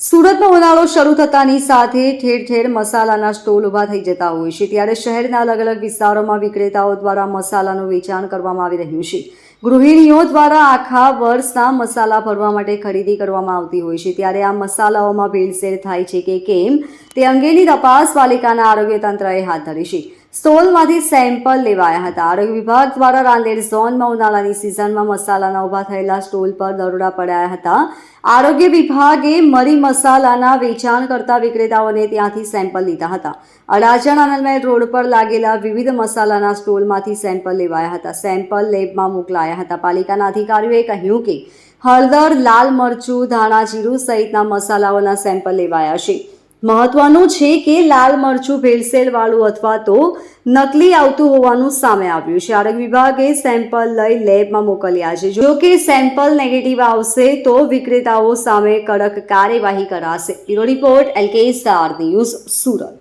સુરતમાં ઉનાળો શરૂ થતાની સાથે ઠેર ઠેર મસાલાના સ્ટોલ ઊભા થઈ જતા હોય છે, ત્યારે શહેરના અલગ અલગ વિસ્તારોમાં વિક્રેતાઓ દ્વારા મસાલાનું વેચાણ કરવામાં આવી રહ્યું છે. ગૃહિણીઓ દ્વારા આખા વર્ષના મસાલા ભરવા માટે ખરીદી કરવામાં આવતી હોય છે, ત્યારે આ મસાલાઓમાં ભેળસેળ થાય છે કે કેમ તે અંગેની તપાસ પાલિકાના આરોગ્ય તંત્રએ હાથ ધરી છે. સ્ટોલમાંથી સેમ્પલ લેવાયા હતા. આરોગ્ય વિભાગ દ્વારા રાંદેર ઝોનમાં ઉનાળાની સિઝનમાં મસાલાના ઊભા થયેલા સ્ટોલ પર દરોડા પડાયા હતા. આરોગ્ય વિભાગે મરી મસાલાના વેચાણ કરતા વિક્રેતાઓને ત્યાંથી સેમ્પલ લીધા હતા. અડાજણ આનંદમહેલ રોડ પર લાગેલા વિવિધ મસાલાના સ્ટોલમાંથી સેમ્પલ લેવાયા હતા. સેમ્પલ લેબમાં મોકલાયા હતા. પાલિકાના અધિકારીઓએ કહ્યું કે હળદર, લાલ મરચું, ધાણા જીરું સહિતના મસાલાઓના સેમ્પલ લેવાયા છે. મહત્વનું છે કે લાલ મરચું ભેળસેળવાળું અથવા તો નકલી આવતું હોવાનું સામે આવ્યું છે. આરોગ્ય વિભાગે સેમ્પલ લઈ લેબમાં મોકલ્યા છે. જો કે સેમ્પલ નેગેટિવ આવશે તો વિક્રેતાઓ સામે કડક કાર્યવાહી કરાશે. Bureau report LK star news, Surat.